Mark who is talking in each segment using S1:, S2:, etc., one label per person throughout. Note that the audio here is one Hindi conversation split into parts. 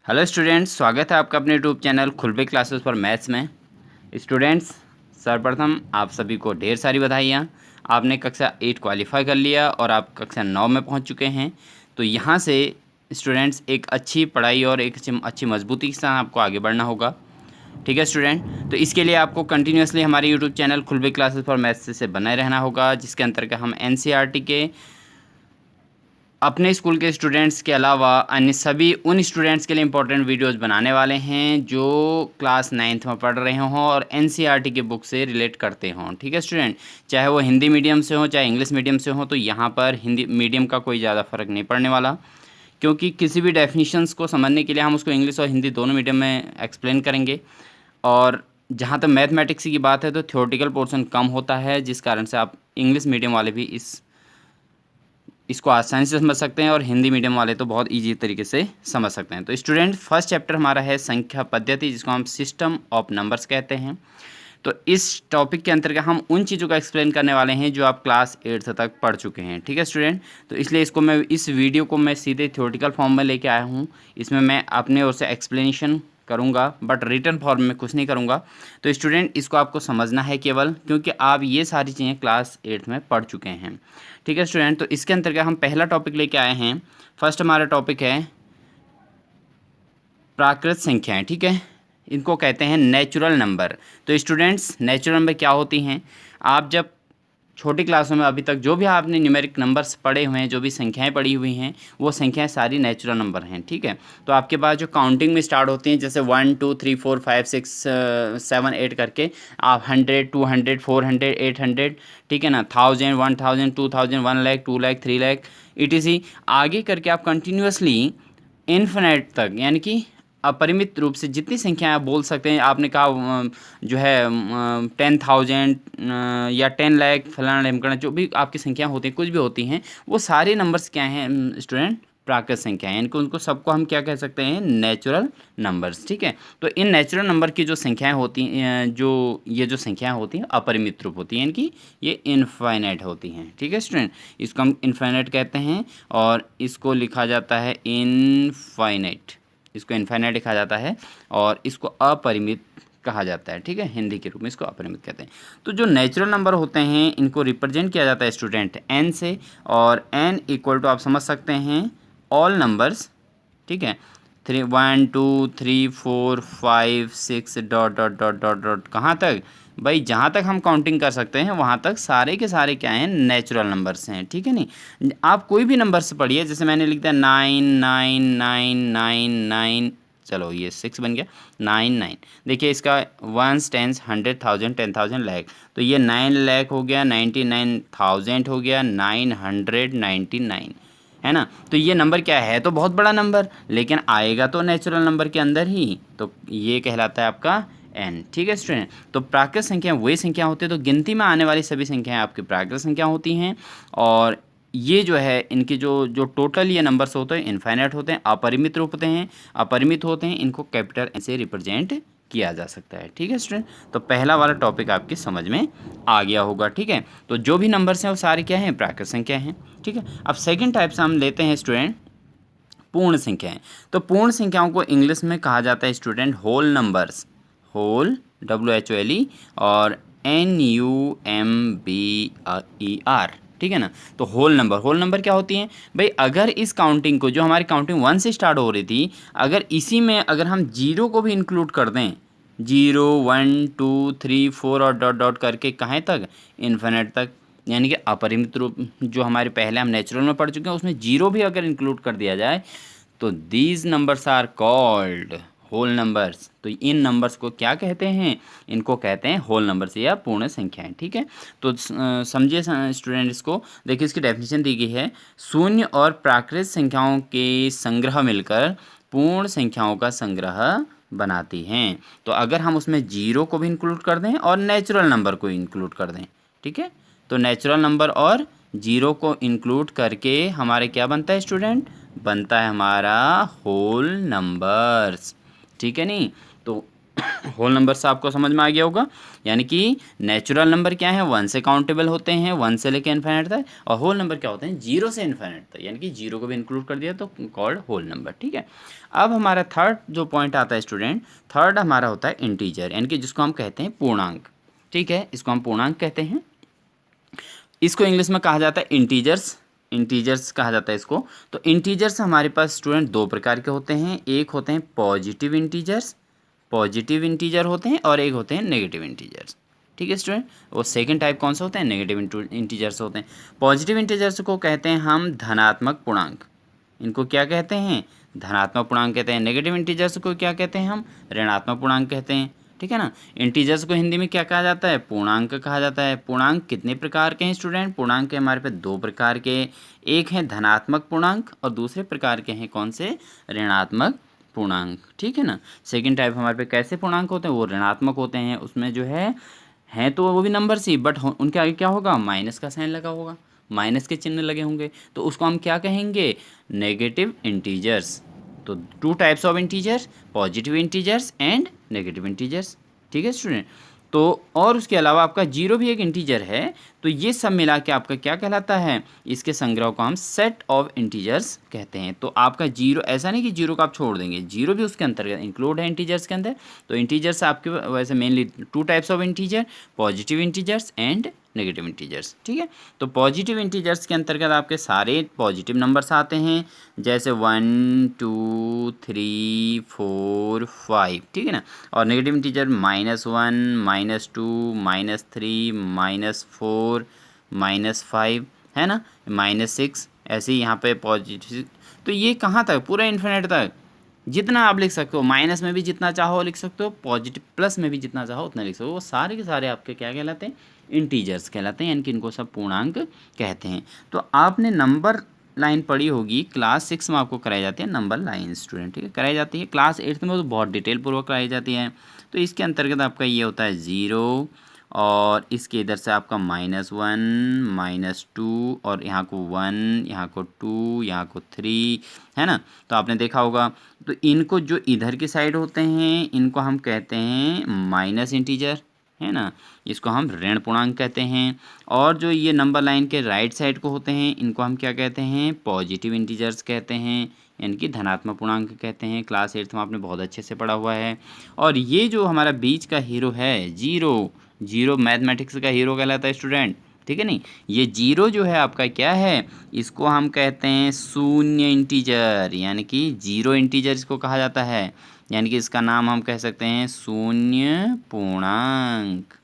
S1: हेलो स्टूडेंट्स, स्वागत है आपका अपने YouTube channel खुलबे classes for maths में। स्टूडेंट्स, सर्वप्रथम आप सभी को ढेर सारी बधाइयाँ। आपने कक्षा 8 क्वालिफाई कर लिया और आप कक्षा 9 में पहुंच चुके हैं। तो यहाँ से स्टूडेंट्स एक अच्छी पढ़ाई और एक अच्छी मजबूती के साथ आपको आगे बढ़ना होगा। ठीक है स्टूडेंट, तो इसके लिए आपको कंटिन्यूसली हमारे YouTube channel खुलबे classes for maths से बने रहना होगा, जिसके अंतर्गत हम NCERT के अपने स्कूल के स्टूडेंट्स के अलावा अन्य सभी उन स्टूडेंट्स के लिए इम्पोर्टेंट वीडियोस बनाने वाले हैं जो क्लास 9th में पढ़ रहे हों और NCERT के बुक से रिलेट करते हों। ठीक है स्टूडेंट, चाहे वो हिंदी मीडियम से हो चाहे इंग्लिश मीडियम से हो, तो यहाँ पर हिंदी मीडियम का कोई ज़्यादा फ़र्क नहीं पड़ने वाला, क्योंकि किसी भी डेफिनीशंस को समझने के लिए हम उसको इंग्लिश और हिंदी दोनों मीडियम में एक्सप्लेन करेंगे। और जहाँ तक मैथमेटिक्स की बात है तो थ्योरेटिकल पोर्शन कम होता है, जिस कारण से आप इंग्लिश मीडियम वाले भी इसको आसानी से समझ सकते हैं और हिंदी मीडियम वाले तो बहुत इजी तरीके से समझ सकते हैं। तो स्टूडेंट, फर्स्ट चैप्टर हमारा है संख्या पद्धति, जिसको हम सिस्टम ऑफ नंबर्स कहते हैं। तो इस टॉपिक के अंतर्गत हम उन चीज़ों का एक्सप्लेन करने वाले हैं जो आप क्लास 8th तक पढ़ चुके हैं। ठीक है स्टूडेंट, तो इसलिए इस वीडियो को मैं सीधे थ्योरेटिकल फॉर्म में लेके आया हूँ। इसमें मैं अपने ओर से एक्सप्लेनेशन करूँगा, बट रिटन फॉर्म में कुछ नहीं करूँगा। तो स्टूडेंट, इसको आपको समझना है केवल, क्योंकि आप ये सारी चीज़ें क्लास 8 में पढ़ चुके हैं। ठीक है स्टूडेंट, तो इसके अंतर्गत हम पहला टॉपिक लेके आए हैं। फर्स्ट हमारा टॉपिक है प्राकृत संख्याएं। ठीक है, इनको कहते हैं नेचुरल नंबर। तो स्टूडेंट्स, नेचुरल नंबर क्या होती हैं? आप जब छोटी क्लासों में अभी तक जो भी आपने न्यूमेरिक नंबर्स पढ़े हुए हैं, जो भी संख्याएं पढ़ी हुई हैं, वो संख्याएं सारी नेचुरल नंबर हैं। ठीक है, तो आपके पास जो काउंटिंग में स्टार्ट होती हैं, जैसे 1 2 3 4 5 6 7 8 करके आप 100 200 400 800, ठीक है ना, 1000 1000 2000 1 लाख 2 लाख 3 लाख ETC आगे करके आप कंटिन्यूसली इन्फिनिट तक, यानी कि अपरिमित रूप से जितनी संख्याएं आप बोल सकते हैं। आपने कहा जो है 10,000 या 10 लाख फलाना ढिमकाना, जो भी आपकी संख्याएं होती हैं, कुछ भी होती हैं, वो सारे नंबर्स क्या हैं स्टूडेंट? प्राकृत संख्या है। इनको उनको सबको हम क्या कह सकते हैं? Natural numbers. ठीक है, तो इन नेचुरल नंबर की जो संख्याएं होती हैं, जो संख्याएं होती हैं अपरिमित रूप होती हैं, इनकी ये इनफाइनाइट होती हैं। ठीक है स्टूडेंट, इसको हम इनफाइनाइट कहते हैं और इसको लिखा जाता है इनफाइनाइट। इसको इनफाइनाइट लिखा जाता है और इसको अपरिमित कहा जाता है। ठीक है, हिंदी के रूप में इसको अपरिमित कहते हैं। तो जो नेचुरल नंबर होते हैं, इनको रिप्रेजेंट किया जाता है स्टूडेंट n से, और n इक्वल टू आप समझ सकते हैं ऑल नंबर्स। ठीक है, 3 1 2 3 4 5 6 dot dot dot dot dot, कहाँ तक भाई? जहाँ तक हम काउंटिंग कर सकते हैं वहाँ तक सारे के सारे क्या हैं? नेचुरल नंबर्स हैं। ठीक है, नहीं आप कोई भी नंबर से पढ़िए, जैसे मैंने लिख दिया 99999, चलो ये 6 बन गया, 99। देखिए इसका 1 10 100,000 10,000 लाख, तो ये 9 लाख हो गया, 99,000 हो गया, 999, है ना। तो ये नंबर क्या है? तो बहुत बड़ा नंबर, लेकिन आएगा तो नेचुरल नंबर के अंदर ही, तो ये कहलाता है आपका n। ठीक है स्टूडेंट, तो प्राकृत संख्या वही संख्या होती है, तो गिनती में आने वाली सभी संख्याएं आपकी प्राकृत संख्या होती हैं। और ये जो है इनके जो टोटल ये नंबर्स होते हैं इनफाइनाइट होते हैं, अपरिमित रूप अपरिमित होते हैं, इनको कैपिटल N से रिप्रेजेंट किया जा सकता है। ठीक है स्टूडेंट, तो पहला वाला टॉपिक आपकी समझ में आ गया होगा। ठीक है, तो जो भी नंबर्स हैं वो सारे क्या हैं? प्राकृत संख्या हैं। ठीक है, अब सेकंड टाइप से हम लेते हैं स्टूडेंट पूर्ण संख्याएं। तो पूर्ण संख्याओं को इंग्लिश में कहा जाता है student whole numbers, whole WHOLE और NUMBER। ठीक है ना, तो होल नंबर क्या होती हैं भाई? अगर इस काउंटिंग को, जो हमारी काउंटिंग 1 से स्टार्ट हो रही थी, अगर इसी में अगर हम जीरो को भी इंक्लूड कर दें, 0 1 2 3 4 और डॉट डॉट करके कहाँ तक? इन्फिनिट तक, यानी कि अपरिमित रूप। जो हमारे पहले हम नेचुरल में पढ़ चुके हैं, उसमें जीरो भी अगर इंक्लूड कर दिया जाए, तो these numbers are called whole numbers. तो इन नंबर्स को क्या कहते हैं? इनको कहते हैं होल नंबर्स या पूर्ण संख्याएं। ठीक है, तो समझिए स्टूडेंट, इसको देखिए, इसकी डेफिनेशन दी गई है, शून्य और प्राकृत संख्याओं के संग्रह मिलकर पूर्ण संख्याओं का संग्रह बनाती हैं। तो अगर हम उसमें जीरो को भी इंक्लूड कर दें और नेचुरल नंबर को इंक्लूड कर दें, ठीक है, तो नेचुरल नंबर और जीरो को इंक्लूड करके हमारे क्या बनता है स्टूडेंट? बनता है हमारा होल नंबर्स। ठीक है, नहीं तो होल नंबर से आपको समझ में आ गया होगा। यानी कि नेचुरल नंबर क्या है, 1 से काउंटेबल होते हैं, 1 से लेकर इन्फिनिट तक, और होल नंबर क्या होते हैं, 0 से इन्फिनिट तक, यानी कि 0 को भी इंक्लूड कर दिया तो कॉल्ड होल नंबर। ठीक है, अब हमारा थर्ड जो पॉइंट आता है स्टूडेंट, थर्ड हमारा होता है इंटीजर, यानी कि जिसको हम कहते हैं पूर्णांक। ठीक है, इसको हम पूर्णांक कहते हैं। इसको इंग्लिश में कहा जाता है इंटीजर्स, इंटीजर्स कहा जाता है इसको। तो इंटीजर्स हमारे पास स्टूडेंट दो प्रकार के होते हैं, एक होते हैं पॉजिटिव इंटीजर्स, पॉजिटिव इंटीजर होते हैं, और एक होते हैं नेगेटिव इंटीजर्स। ठीक है स्टूडेंट, वो सेकंड टाइप कौन सा होता है, नेगेटिव इंटीजर्स होते हैं। पॉजिटिव इंटीजर्स को कहते हैं हम धनात्मक पूर्णांक, इनको क्या कहते हैं, धनात्मक पूर्णांक कहते हैं। नेगेटिव इंटीजर्स को क्या कहते हैं हम, ऋणात्मक पूर्णांक कहते हैं। ठीक है ना, इंटीजर्स को हिंदी में क्या कहा जाता है, पूर्णांक कहा जाता है। पूर्णांक कितने प्रकार के हैं स्टूडेंट, पूर्णांक के हमारे पास दो प्रकार के, एक है धनात्मक पूर्णांक और दूसरे प्रकार के हैं कौन से, ऋणात्मक पूर्णांक। ठीक है ना, सेकंड टाइप हमारे पे कैसे पूर्णांक होते हैं, वो ऋणात्मक होते हैं, उसमें जो है तो वो भी नंबर से, बट उनके आगे क्या होगा, माइनस का साइन लगा होगा, माइनस के चिन्ह लगे होंगे, तो उसको हम क्या कहेंगे, नेगेटिव इंटीजर्स। तो two types of integers, positive integers and negative integers. ठीक है स्टूडेंट, तो और उसके अलावा आपका जीरो भी एक इंटीजर है, तो ये सब मिला के आपका क्या कहलाता है, इसके संग्रह को हम सेट ऑफ इंटीजर्स कहते हैं। तो आपका जीरो, ऐसा नहीं कि जीरो को आप छोड़ देंगे, जीरो भी उसके अंतर्गत इंक्लूड है इंटीजर्स के अंदर। तो इंटीजर्स आपके वैसे mainly two types of integer, positive integers and negative integers. ठीक है, तो पॉजिटिव इंटीजर्स के अंतर्गत आपके सारे पॉजिटिव नंबर्स आते हैं, जैसे 1 2 3 4 5। ठीक है ना, और नेगेटिव इंटीजर -1 -2 -3 -4 -5 है ना, -6, ऐसे ही यहाँ पे पॉजिटिव। तो ये कहाँ तक, पूरा इन्फिनिट तक जितना आप लिख सकते हो, माइनस में भी जितना चाहो लिख सकते हो, पॉजिटिव प्लस में भी जितना चाहो उतना लिख सकते हो। वो सारे के सारे आपके क्या कहलाते हैं, इंटीजर्स कहलाते हैं, यानी कि इनको सब पूर्णांक कहते हैं। तो आपने नंबर लाइन पढ़ी होगी, क्लास 6 में आपको कराई जाती है नंबर लाइन स्टूडेंट। ठीक है, कराई जाती है, क्लास 8 में तो बहुत डिटेल पूर्वक कराई जाती है। तो इसके अंतर्गत आपका ये होता है 0, और इसके इधर से आपका -1 -2, और यहाँ को 1, यहाँ को 2, यहाँ को 3, है ना। तो आपने देखा होगा, तो इनको जो इधर की साइड होते हैं इनको हम कहते हैं माइनस इंटीजर, है ना, इसको हम ऋण पूर्णांक कहते हैं। और जो ये नंबर लाइन के राइट साइड को होते हैं इनको हम क्या कहते हैं, पॉजिटिव इंटीजर्स कहते हैं, यानी कि धनात्मक पूर्णांक कहते हैं। क्लास 8 में आपने बहुत अच्छे से पढ़ा हुआ है। और ये जो हमारा बीच का हीरो है, जीरो, जीरो मैथमेटिक्स का हीरो कहलाता है स्टूडेंट। ठीक है नहीं, ये जीरो जो है आपका क्या है, इसको हम कहते हैं शून्य इंटीजर, यानी कि जीरो इंटीजर इसको कहा जाता है, यानी कि इसका नाम हम कह सकते हैं शून्य पूर्णांक।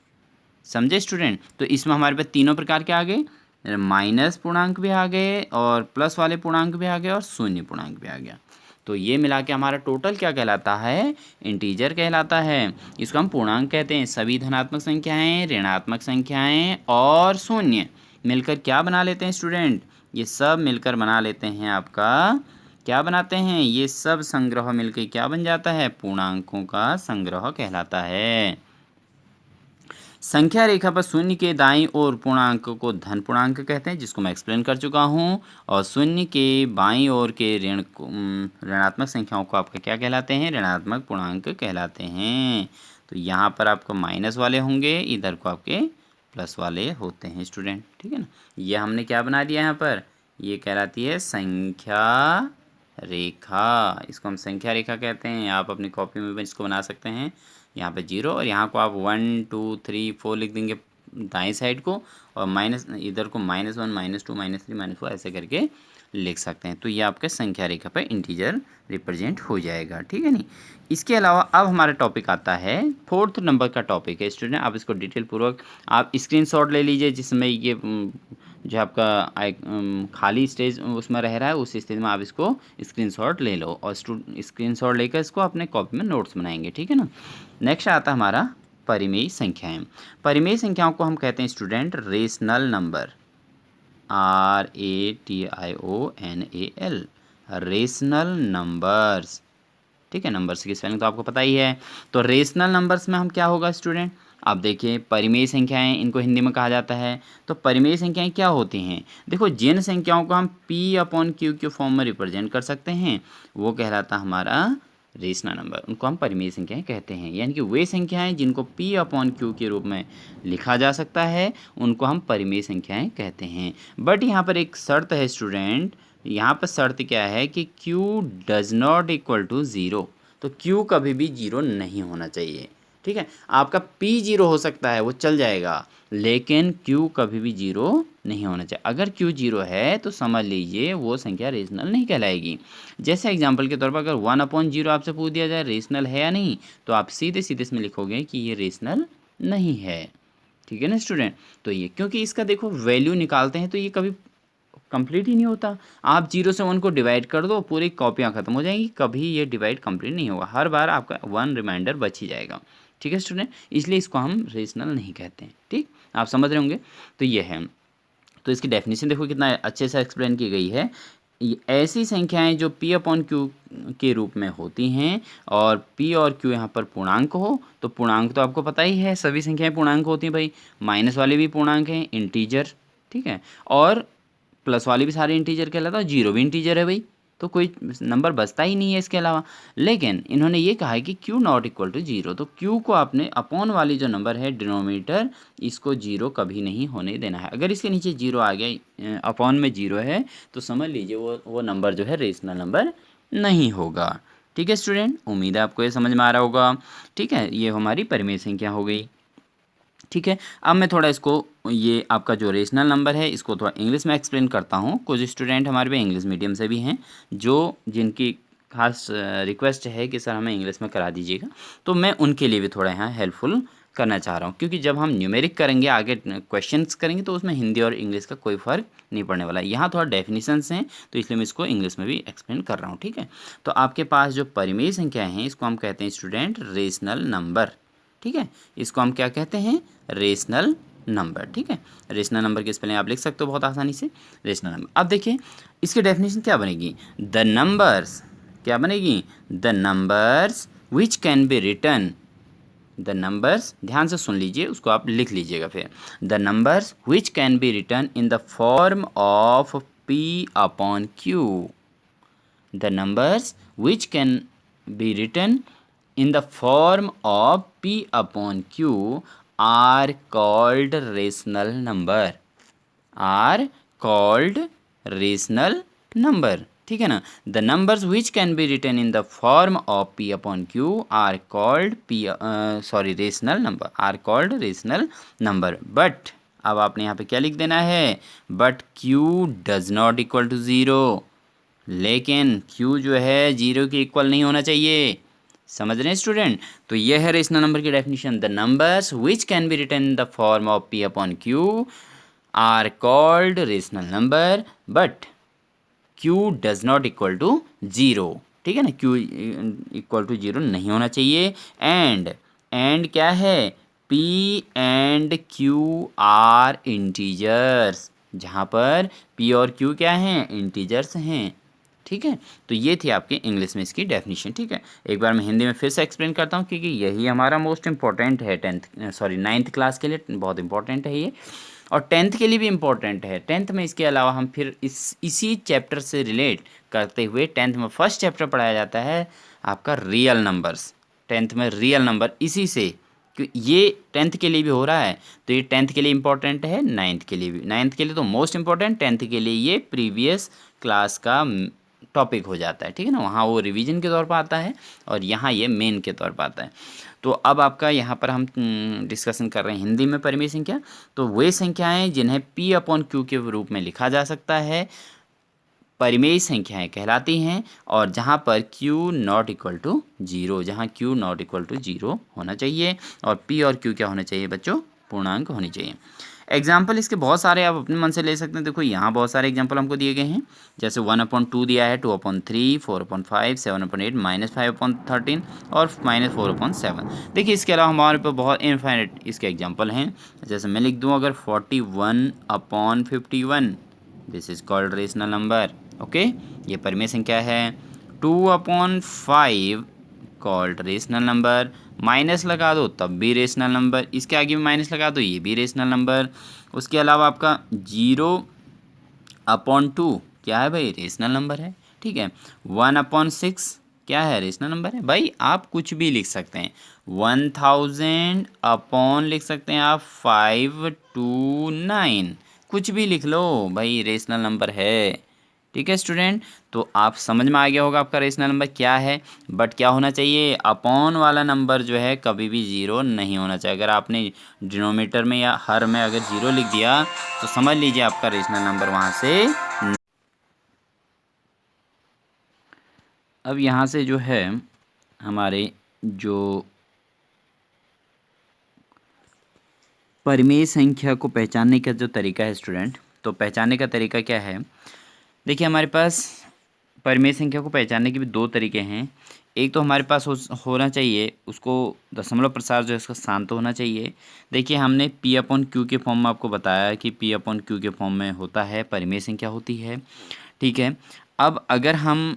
S1: समझे स्टूडेंट, तो इसमें हमारे पास तीनों प्रकार के आ गए, माइनस पूर्णांक भी आ गए, और प्लस वाले पूर्णांक भी आ गए, और शून्य पूर्णांक भी आ गया। तो ये मिला के हमारा टोटल क्या कहलाता है, इंटीजर कहलाता है। इसको हम पूर्णांक कहते हैं। सभी धनात्मक संख्याएं, ऋणात्मक संख्याएं और शून्य मिलकर क्या बना लेते हैं स्टूडेंट, ये सब मिलकर बना लेते हैं आपका, क्या बनाते हैं, ये सब संग्रह मिलकर क्या बन जाता है, पूर्णांकों का संग्रह कहलाता है। संख्या रेखा पर शून्य के दाईं ओर पूर्णांक को धन पूर्णांक कहते हैं, जिसको मैं एक्सप्लेन कर चुका हूँ, और शून्य के बाईं ओर के ऋणात्मक संख्याओं को आपका क्या कहलाते हैं, ऋणात्मक पूर्णांक कहलाते हैं। तो यहाँ पर आपको माइनस वाले होंगे, इधर को आपके प्लस वाले होते हैं स्टूडेंट। ठीक है ना, ये हमने क्या बना दिया यहाँ पर, ये कहलाती है संख्या रेखा, इसको हम संख्या रेखा कहते हैं। आप अपनी कॉपी में भी इसको बना सकते हैं, यहाँ पे 0, और यहाँ को आप 1 2 3 4 लिख देंगे दाएं साइड को, और माइनस इधर को -1 -2 -3 -4 ऐसे करके लिख सकते हैं। तो ये आपके संख्या रेखा पर इंटीजर रिप्रेजेंट हो जाएगा। ठीक है नहीं, इसके अलावा अब हमारा टॉपिक आता है, फोर्थ नंबर का टॉपिक है स्टूडेंट। आप इसको डिटेल पूर्वक आप स्क्रीनशॉट ले लीजिए, जिसमें ये जो आपका खाली स्टेज उसमें रह रहा है, उस स्टेज में आप इसको स्क्रीनशॉट ले लो, और स्क्रीनशॉट लेकर इसको अपने कॉपी में नोट्स बनाएंगे। ठीक है ना, नेक्स्ट आता है हमारा परिमेय संख्याएं। परिमेय संख्याओं को हम कहते हैं student rational number, RATIONAL, rational numbers. ठीक है, नंबर्स की स्पेलिंग तो आपको पता ही है। तो रेशनल नंबर्स में हम क्या होगा स्टूडेंट, आप देखिए परिमेय संख्याएं इनको हिंदी में कहा जाता है। तो परिमेय संख्याएं क्या होती हैं, देखो जिन संख्याओं को हम P/Q के फॉर्म में रिप्रेजेंट कर सकते हैं वो कहलाता हमारा रेशनल नंबर, उनको हम परिमेय संख्याएं कहते हैं। यानी कि वे संख्याएं जिनको p अपॉन क्यू के रूप में लिखा जा सकता है उनको हम परिमेय संख्याएं कहते हैं। बट यहाँ पर एक शर्त है स्टूडेंट, यहाँ पर शर्त क्या है कि q does not equal to zero. तो q कभी भी ज़ीरो नहीं होना चाहिए, ठीक है। आपका p ज़ीरो हो सकता है, वो चल जाएगा, लेकिन q कभी भी ज़ीरो नहीं होना चाहिए। अगर q ज़ीरो है तो समझ लीजिए वो संख्या रेशनल नहीं कहलाएगी। जैसे एग्जांपल के तौर पर अगर 1/0 आपसे पूछ दिया जाए रेशनल है या नहीं, तो आप सीधे सीधे इसमें लिखोगे कि ये रेशनल नहीं है, ठीक है ना स्टूडेंट। तो ये क्योंकि इसका देखो वैल्यू निकालते हैं तो ये कभी कंप्लीट ही नहीं होता। आप 0 से 1 को डिवाइड कर दो, पूरी कॉपियाँ ख़त्म हो जाएंगी, कभी ये डिवाइड कंप्लीट नहीं होगा, हर बार आपका 1 रिमाइंडर बच ही जाएगा, ठीक है स्टूडेंट। इसलिए इसको हम रेशनल नहीं कहते हैं, ठीक, आप समझ रहे होंगे। तो ये है, तो इसकी डेफिनेशन देखो कितना अच्छे से एक्सप्लेन की गई है। ऐसी संख्याएं जो p अपॉन क्यू के रूप में होती हैं और p और q यहाँ पर पूर्णांक हो, तो पूर्णांक तो आपको पता ही है, सभी संख्याएं पूर्णांक होती हैं भाई, माइनस वाले भी पूर्णांक हैं, इंटीजर, ठीक है, और प्लस वाले भी सारे इंटीजर कहलाता है, जीरो भी इंटीजर है भाई, तो कोई नंबर बचता ही नहीं है इसके अलावा। लेकिन इन्होंने ये कहा है कि q not equal to zero, तो q को आपने अपॉन वाली जो नंबर है डिनोमिनेटर, इसको जीरो कभी नहीं होने देना है। अगर इसके नीचे जीरो आ गया, अपॉन में जीरो है, तो समझ लीजिए वो नंबर जो है रेशनल नंबर नहीं होगा, ठीक है स्टूडेंट। उम्मीद है आपको ये समझ में आ रहा होगा, ठीक है। ये हमारी परिमेय संख्या हो गई, ठीक है। अब मैं थोड़ा इसको, ये आपका जो रेशनल नंबर है इसको थोड़ा इंग्लिश में एक्सप्लेन करता हूँ। कुछ स्टूडेंट हमारे पे इंग्लिश मीडियम से भी हैं जो जिनकी खास रिक्वेस्ट है कि सर हमें इंग्लिश में करा दीजिएगा, तो मैं उनके लिए भी थोड़ा यहाँ हेल्पफुल करना चाह रहा हूँ, क्योंकि जब हम न्यूमेरिक करेंगे, आगे क्वेश्चंस करेंगे, तो उसमें हिंदी और इंग्लिश का कोई फ़र्क नहीं पड़ने वाला है। यहाँ थोड़ा डेफिनेशंस हैं, तो इसलिए मैं इसको इंग्लिश में भी एक्सप्लेन कर रहा हूँ, ठीक है। तो आपके पास जो परिमेय संख्याएँ हैं इसको हम कहते हैं स्टूडेंट रेशनल नंबर, ठीक है। इसको हम क्या कहते हैं, रेशनल नंबर, ठीक है। रेशनल नंबर की स्पेलिंग आप लिख सकते हो बहुत आसानी से, रेशनल नंबर। अब देखिए इसकी डेफिनेशन क्या बनेगी, द नंबर्स, क्या बनेगी, the numbers which can be written, the numbers, ध्यान से सुन लीजिए, उसको आप लिख लीजिएगा फिर, the numbers which can be written in the form of p upon q, the numbers which can be written in the form of p upon q are called rational number, are called rational number, ठीक है ना। the numbers which can be written in the form of p upon q are called rational number, are called rational number, but अब आपने यहाँ पे क्या लिख देना है, but q does not equal to zero, लेकिन q जो है जीरो के इक्वल नहीं होना चाहिए, समझ रहे हैं स्टूडेंट। तो यह है रेशनल नंबर की definition, the numbers which can be written in the form of p upon q are called rational number, but q does not equal to zero, ठीक है ना, q इक्वल टू ज़ीरो नहीं होना चाहिए। एंड क्या है, p and q are integers, जहाँ पर p और q क्या हैं, इंटीजर्स हैं, ठीक है। तो ये थी आपके इंग्लिश में इसकी डेफिनेशन, ठीक है। एक बार मैं हिंदी में फिर से एक्सप्लेन करता हूँ, क्योंकि यही हमारा मोस्ट इंपॉर्टेंट है, नाइन्थ क्लास के लिए बहुत इंपॉर्टेंट है ये, और 10th के लिए भी इम्पोर्टेंट है। 10th में इसके अलावा हम फिर इसी चैप्टर से रिलेट करते हुए 10th में फर्स्ट चैप्टर पढ़ाया जाता है आपका रियल नंबर्स, 10th में रियल नंबर, इसी से ये 10th के लिए भी हो रहा है, तो ये 10th के लिए इम्पोर्टेंट है, 9th के लिए भी, 9th के लिए तो मोस्ट इम्पोर्टेंट, 10th के लिए ये प्रीवियस क्लास का टॉपिक हो जाता है, ठीक है ना, वहाँ वो रिवीजन के तौर पर आता है और यहाँ ये मेन के तौर पर आता है। तो अब आपका यहाँ पर हम डिस्कशन कर रहे हैं हिंदी में परिमेय संख्या, तो वे संख्याएं जिन्हें p अपॉन क्यू के रूप में लिखा जा सकता है परिमेय संख्याएं कहलाती हैं, और जहाँ पर q not equal to zero, जहाँ q not equal to zero होना चाहिए और p और q क्या होना चाहिए बच्चों, पूर्णांक होनी चाहिए। एग्जाम्पल इसके बहुत सारे आप अपने मन से ले सकते हैं, देखो यहाँ बहुत सारे एग्जाम्पल हमको दिए गए हैं, जैसे 1/2 दिया है, 2/3, 4/5, 7/8, -5/13 और -4/7। देखिए इसके अलावा हमारे पे बहुत इनफाइनाइट इसके एग्जाम्पल हैं, जैसे मैं लिख दूँ अगर 41/51, this is called rational number, okay, ये परिमेय संख्या है। 2/5 कॉल्ड रेशनल नंबर, माइनस लगा दो तब भी रेशनल नंबर, इसके आगे भी माइनस लगा दो ये भी रेशनल नंबर। उसके अलावा आपका 0/2 क्या है भाई, रेशनल नंबर है, ठीक है। 1/6 क्या है, रेशनल नंबर है भाई। आप कुछ भी लिख सकते हैं, 1000 अपॉन लिख सकते हैं आप 529, कुछ भी लिख लो भाई, रेशनल नंबर है। ठीक है स्टूडेंट, तो आप समझ में आ गया होगा आपका रेशनल नंबर क्या है। बट क्या होना चाहिए, अपॉन वाला नंबर जो है कभी भी ज़ीरो नहीं होना चाहिए। अगर आपने डिनोमीटर में या हर में अगर ज़ीरो लिख दिया तो समझ लीजिए आपका रेशनल नंबर वहाँ से। अब यहाँ से जो है हमारे जो परिमेय संख्या को पहचानने का जो तरीका है स्टूडेंट, तो पहचानने का तरीका क्या है, देखिए हमारे पास परिमेय संख्या को पहचानने के भी दो तरीके हैं। एक तो हमारे पास होना चाहिए उसको दशमलव प्रसार जो है उसका शांत होना चाहिए। देखिए हमने पी अपॉन क्यू के फॉर्म में आपको बताया कि पी अपॉन क्यू के फॉर्म में होता है, परिमेय संख्या होती है। ठीक है, अब अगर हम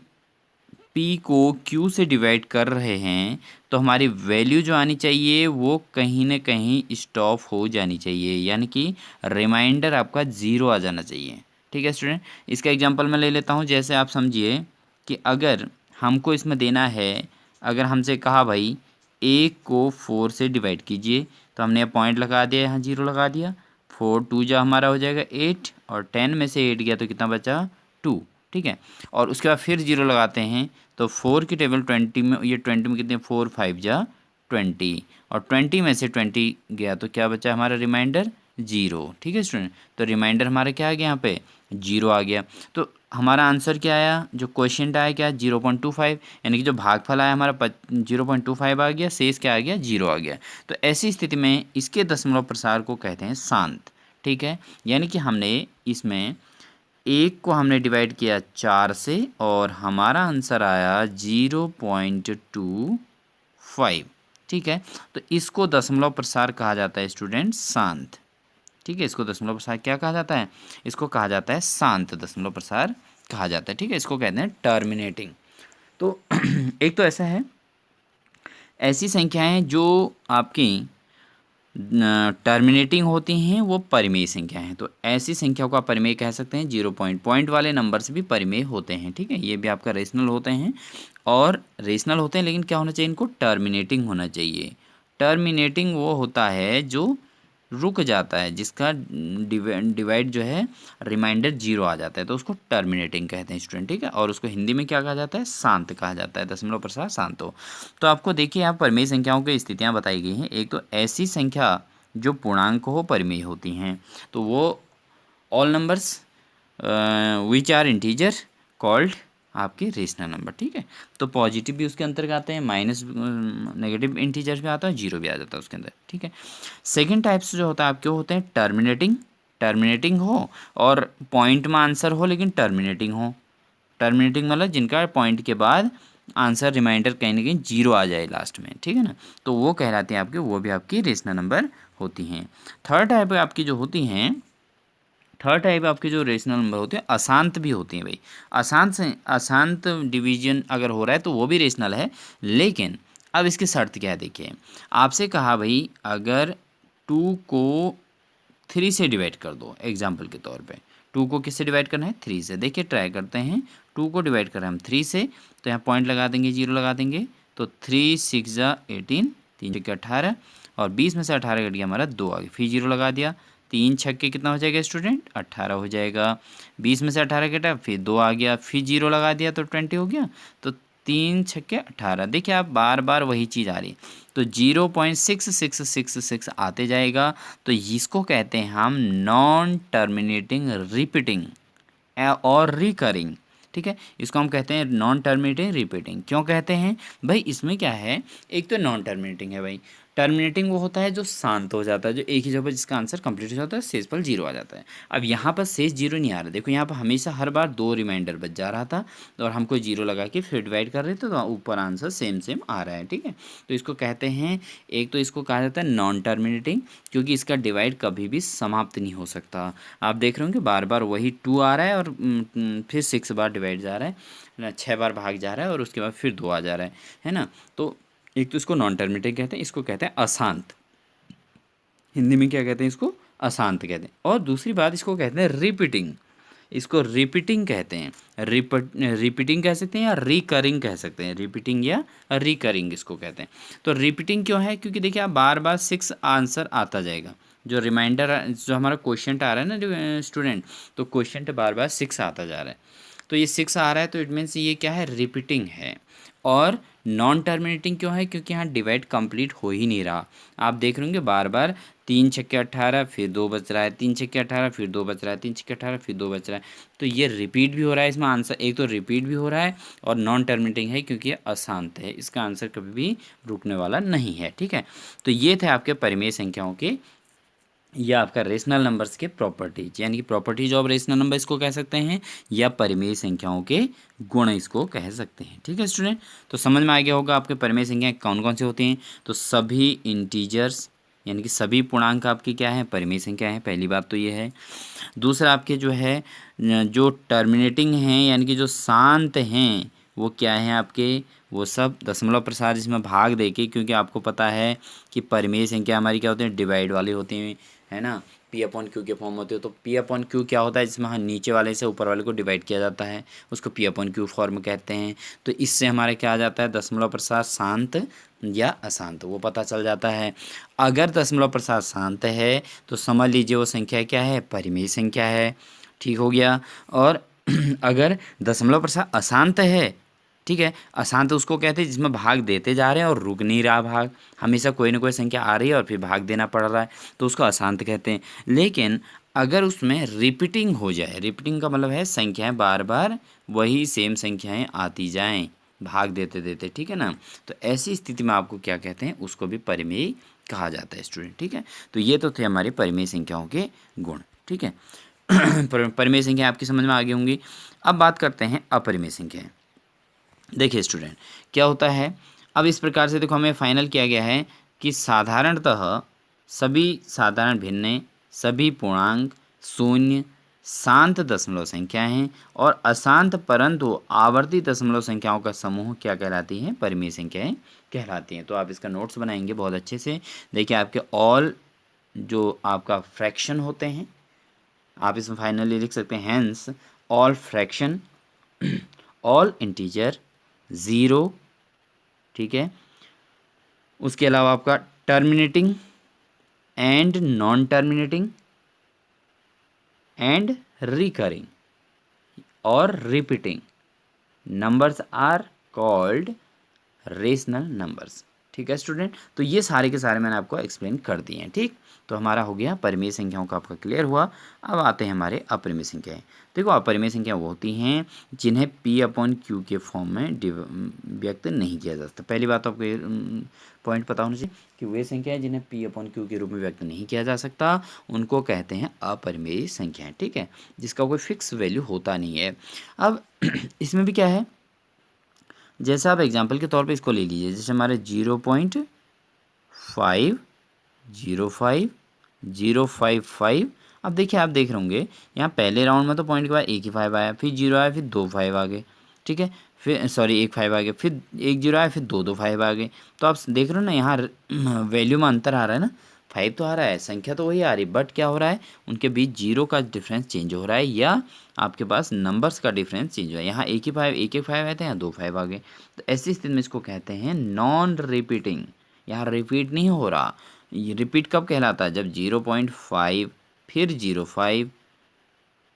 S1: P को Q से डिवाइड कर रहे हैं तो हमारी वैल्यू जो आनी चाहिए वो कहीं ना कहीं स्टॉप हो जानी चाहिए, यानी कि रिमाइंडर आपका ज़ीरो आ जाना चाहिए। ठीक है स्टूडेंट, इसका एग्जांपल मैं ले लेता हूँ। जैसे आप समझिए कि अगर हमको इसमें देना है, अगर हमसे कहा भाई एक को 4 से डिवाइड कीजिए, तो हमने पॉइंट लगा दिया, यहाँ ज़ीरो लगा दिया। 4 2 जो हमारा हो जाएगा 8, और 10 में से 8 गया तो कितना बचा, 2। ठीक है, और उसके बाद फिर ज़ीरो लगाते हैं तो 4 की टेबल 20 में, ये 20 में कितने, 4 5 जा 20, और 20 में से 20 गया तो क्या बचा हमारा रिमाइंडर, ज़ीरो। ठीक है स्टूडेंट, तो रिमाइंडर हमारा क्या आ गया, यहाँ पे ज़ीरो आ गया। तो हमारा आंसर क्या आया, जो क्वेश्चन आया क्या, 0.25, यानी कि जो भागफल आया हमारा 0.25 आ गया, शेष क्या आ गया, ज़ीरो आ गया। तो ऐसी स्थिति में इसके दशमलव प्रसार को कहते हैं शांत। ठीक है, यानी कि हमने इसमें एक को हमने डिवाइड किया 4 से और हमारा आंसर आया 0.25। ठीक है, तो इसको दशमलव प्रसार कहा जाता है स्टूडेंट, शांत। ठीक है, इसको दशमलव प्रसार क्या कहा जाता है, इसको कहा जाता है शांत दशमलव प्रसार कहा जाता है। ठीक है, इसको कहते हैं टर्मिनेटिंग। तो एक तो ऐसा है, ऐसी संख्याएं जो आपकी टर्मिनेटिंग होती हैं वो परिमेय संख्या हैं। तो ऐसी संख्या को आप परिमेय कह सकते हैं। 0 पॉइंट वाले नंबर से भी परिमेय होते हैं। ठीक है, ये भी आपका रेशनल होते हैं, और रेशनल होते हैं, लेकिन क्या होना चाहिए, इनको टर्मिनेटिंग होना चाहिए। टर्मिनेटिंग वो होता है जो रुक जाता है, जिसका डिवाइड जो है रिमाइंडर जीरो आ जाता है, तो उसको टर्मिनेटिंग कहते हैं स्टूडेंट। ठीक है, और उसको हिंदी में क्या कहा जाता है, शांत कहा जाता है, दशमलव प्रसार शांत हो। तो आपको देखिए यहाँ परिमेय संख्याओं की स्थितियाँ बताई गई हैं। एक तो ऐसी संख्या जो पूर्णांक हो परिमेय होती हैं, तो वो all numbers which are integer called आपके रेशनल नंबर। ठीक है, तो पॉजिटिव भी उसके अंतर्गत आते हैं, माइनस नेगेटिव इंटीजर भी आता है, जीरो भी आ जाता है उसके अंदर। ठीक है, सेकंड टाइप्स जो होता है आपके होते हैं टर्मिनेटिंग हो, और पॉइंट में आंसर हो लेकिन टर्मिनेटिंग हो। टर्मिनेटिंग मतलब जिनका पॉइंट के बाद आंसर रिमाइंडर कहीं ना कहीं जीरो आ जाए लास्ट में। ठीक है ना, तो वो कहलाते हैं आपके, वो भी आपकी रेशनल नंबर होती हैं। थर्ड टाइप आपकी जो होती हैं, थर्ड टाइप आपके जो रेशनल नंबर होते हैं अशांत भी होती हैं भाई। अशांत डिवीजन अगर हो रहा है तो वो भी रेशनल है, लेकिन अब इसकी शर्त क्या है, देखिए आपसे कहा भाई अगर 2 को 3 से डिवाइड कर दो, एग्जाम्पल के तौर पे 2 को किससे डिवाइड करना है, 3 से। देखिए ट्राई करते हैं, 2 को डिवाइड कर रहे हैं हम 3 से, तो यहाँ पॉइंट लगा देंगे, जीरो लगा देंगे, तो 3 6 जा 18, 3 छक्के 18, और 20 में से 18 कट गया हमारा 2 आ गया, फिर जीरो लगा दिया, 3 छक्के कितना हो जाएगा स्टूडेंट, 18 हो जाएगा। 20 में से 18 कटा, फिर 2 आ गया, फिर जीरो लगा दिया तो 20 हो गया। तो 3 छक्के 18, देखिए आप बार बार वही चीज़ आ रही है, तो 0.6666 आते जाएगा। तो इसको कहते हैं हम नॉन टर्मिनेटिंग रिपीटिंग और रिकरिंग। ठीक है, इसको हम कहते हैं नॉन टर्मिनेटिंग रिपीटिंग। क्यों कहते हैं भाई, इसमें क्या है, एक तो नॉन टर्मिनेटिंग है भाई। टर्मिनेटिंग वो होता है जो शांत हो जाता है, जो एक ही जगह पर जिसका आंसर कंप्लीट हो जाता है, शेष पर जीरो आ जाता है। अब यहाँ पर शेष जीरो नहीं आ रहा, देखो यहाँ पर हमेशा हर बार 2 रिमाइंडर बच जा रहा था, और हमको जीरो लगा के फिर डिवाइड कर रहे थे, तो ऊपर आंसर सेम आ रहा है। ठीक है, तो इसको कहते हैं, एक तो इसको कहा जाता है नॉन टर्मिनेटिंग, क्योंकि इसका डिवाइड कभी भी समाप्त नहीं हो सकता। आप देख रहे होंगे बार बार वही 2 आ रहा है, और फिर 6 बार डिवाइड जा रहा है, 6 बार भाग जा रहा है, और उसके बाद फिर 2 आ जा रहा है ना। तो एक तो इसको नॉन टर्मिनेटिंग कहते हैं, इसको कहते हैं अशांत, हिंदी में क्या कहते हैं, इसको अशांत कहते हैं। और दूसरी बात इसको कहते हैं रिपीटिंग। इसको रिपीटिंग कहते हैं। रिपीटिंग कह सकते हैं या रिकरिंग कह सकते हैं, रिपीटिंग या रिकरिंग इसको कहते हैं। तो रिपीटिंग क्यों है, क्योंकि देखिए आप बार बार 6 आंसर आता जाएगा, जो रिमाइंडर जो हमारा क्वेश्चन आ रहा है ना जो स्टूडेंट, तो क्वेश्चन बार बार 6 आता जा रहा है, तो ये 6 आ रहा है, तो इट मीन्स ये क्या है, रिपीटिंग है। और नॉन टर्मिनेटिंग क्यों है, क्योंकि यहाँ डिवाइड कंप्लीट हो ही नहीं रहा। आप देख रहे होंगे बार बार 3 छक्के 18 फिर 2 बच रहा है, 3 छक्के 18 फिर 2 बच रहा है, 3 छक्के 18 फिर 2 बच रहा है, तो ये रिपीट भी हो रहा है इसमें आंसर, एक तो रिपीट भी हो रहा है और नॉन टर्मिनेटिंग है क्योंकि ये अशांत है, इसका आंसर कभी भी रुकने वाला नहीं है। ठीक है, तो ये थे आपके परिमेय संख्याओं के या आपका रेशनल नंबर्स के प्रॉपर्टीज, यानी कि प्रॉपर्टीज ऑफ रेशनल नंबर इसको कह सकते हैं, या परिमेय संख्याओं के गुण इसको कह सकते हैं। ठीक है स्टूडेंट, तो समझ में आ गया होगा आपके परिमेय संख्याएं कौन कौन से होती हैं। तो सभी इंटीजर्स यानी कि सभी पूर्णांक आपकी क्या है, परिमेय संख्या है, पहली बात तो ये है। दूसरा आपके जो है जो टर्मिनेटिंग हैं यानी कि जो शांत हैं वो क्या हैं आपके, वो सब दशमलव प्रसार जिसमें भाग देके, क्योंकि आपको पता है कि परिमेय संख्या हमारी क्या होती है, डिवाइड वाली होती हैं, है ना, पी अपॉन क्यू के फॉर्म होते हो। तो पी अपॉन क्यू क्या होता है, जिसमें हाँ नीचे वाले से ऊपर वाले को डिवाइड किया जाता है, उसको पी अपॉन क्यू फॉर्म कहते हैं। तो इससे हमारे क्या आ जाता है, दशमलव प्रसार शांत या अशांत वो पता चल जाता है। अगर दशमलव प्रसार शांत है तो समझ लीजिए वो संख्या क्या है, परिमेय संख्या है। ठीक हो गया। और अगर दशमलव प्रसार अशांत है, ठीक है, अशांत उसको कहते हैं जिसमें भाग देते जा रहे हैं और रुक नहीं रहा भाग, हमेशा कोई ना कोई संख्या आ रही है और फिर भाग देना पड़ रहा है, तो उसको अशांत कहते हैं। लेकिन अगर उसमें रिपीटिंग हो जाए, रिपीटिंग का मतलब है संख्याएं बार बार वही सेम संख्याएं आती जाएं भाग देते देते, ठीक है ना, तो ऐसी स्थिति में आपको क्या कहते हैं, उसको भी परिमेय कहा जाता है स्टूडेंट। ठीक है, तो ये तो थे हमारे परिमेय संख्याओं के गुण। ठीक है, परिमेय संख्या आपकी समझ में आ गई होंगी। अब बात करते हैं अपरिमेय संख्याएं। देखिए स्टूडेंट क्या होता है, अब इस प्रकार से देखो हमें फाइनल किया गया है कि साधारणतः सभी साधारण भिन्न, सभी पूर्णांक, शून्य, शांत दशमलव संख्याएं हैं और अशांत परंतु आवर्ती दशमलव संख्याओं का समूह क्या कहलाती हैं, परिमेय संख्याएं कहलाती हैं। तो आप इसका नोट्स बनाएंगे बहुत अच्छे से। देखिए आपके ऑल जो आपका फ्रैक्शन होते हैं, आप इसमें फाइनली लिख सकते हैं hence all fraction, all integer, zero, ठीक है, उसके अलावा आपका terminating and non terminating and recurring और repeating numbers are called rational numbers. ठीक है स्टूडेंट, तो ये सारे के सारे मैंने आपको एक्सप्लेन कर दिए हैं। ठीक, तो हमारा हो गया परिमेय संख्याओं का आपका क्लियर हुआ। अब आते हैं हमारे अपरिमेय संख्याएं। देखो अपरिमेय संख्या वो होती हैं जिन्हें पी अपॉन क्यू के फॉर्म में व्यक्त नहीं किया जा सकता। पहली बात तो आपको पॉइंट पता होना चाहिए कि वे संख्याएं जिन्हें पी अपॉन क्यू के रूप में व्यक्त नहीं किया जा सकता उनको कहते हैं अपरिमेय संख्याएं। ठीक है, जिसका कोई फिक्स वैल्यू होता नहीं है। अब इसमें भी क्या है, जैसे आप एग्जाम्पल के तौर पे इसको ले लीजिए, जैसे हमारे 0.505 अब देखिए आप देख रहे होंगे यहाँ पहले राउंड में तो पॉइंट के बाद एक ही 5 आया, फिर 0 आया, फिर 2 5 आ गए, ठीक है, फिर सॉरी 1 5 आ गया, फिर 1 0 आया, फिर 2 5 आ गए। तो आप देख रहे हो ना यहाँ वैल्यू में अंतर आ रहा है ना, 5 तो आ रहा है, संख्या तो वही आ रही, बट क्या हो रहा है उनके बीच 0 का डिफरेंस चेंज हो रहा है या आपके पास नंबर्स का डिफरेंस चेंज हुआ है। यहाँ एक 5 आए थे, यहाँ 2 5 आ गए। तो ऐसी स्थिति में इसको कहते हैं नॉन रिपीटिंग, यहाँ रिपीट नहीं हो रहा। ये रिपीट कब कहलाता है, जब 0.5 फिर 0.5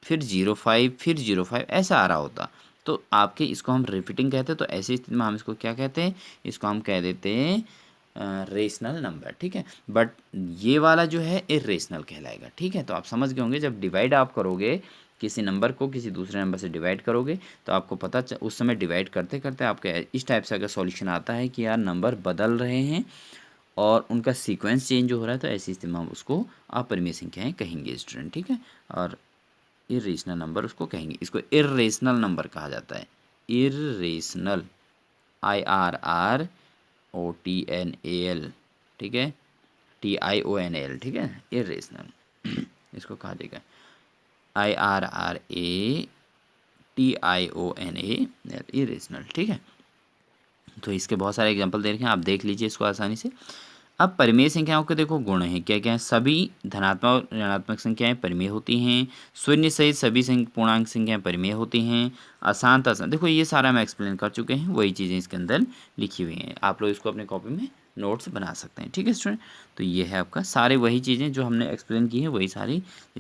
S1: फिर 0.5 फिर 0.5 ऐसा आ रहा होता, तो आपके इसको हम रिपीटिंग कहते हैं। तो ऐसी स्थिति में हम इसको क्या कहते हैं, इसको हम कह देते हैं रेशनल नंबर। ठीक है, बट ये वाला जो है इरेशनल कहलाएगा। ठीक है, तो आप समझ गए होंगे जब डिवाइड आप करोगे किसी नंबर को किसी दूसरे नंबर से डिवाइड करोगे तो आपको पता उस समय डिवाइड करते करते आपके इस टाइप से अगर सॉल्यूशन आता है कि यार नंबर बदल रहे हैं और उनका सीक्वेंस चेंज हो रहा है, तो ऐसी स्थिति में हम उसको अपरिमेय संख्याएं कहेंगे स्टूडेंट। ठीक है, और इरेशनल नंबर उसको कहेंगे, इसको इरेशनल नंबर कहा जाता है। इरेशनल, IRROTNAL, ठीक है, TIONAL, ठीक है, इरेशनल इसको कहा जाएगा IRRATIONAL, इरेशनल। ठीक है, तो इसके बहुत सारे एग्जांपल दे रखे हैं, आप देख लीजिए इसको आसानी से। अब परिमेय संख्याओं के देखो गुण हैं, क्या क्या है, सभी धनात्मक और ऋणात्मक संख्याएं परिमेय होती हैं, शून्य सहित सभी पूर्णांक संख्याएं परिमेय होती हैं, अशांत अशांत, देखो ये सारा मैं एक्सप्लेन कर चुके हैं, वही चीज़ें इसके अंदर लिखी हुई हैं, आप लोग इसको अपने कॉपी में नोट्स बना सकते हैं। ठीक है स्टूडेंट, तो ये है आपका सारे वही चीज़ें जो हमने एक्सप्लेन की हैं, वही सारी इस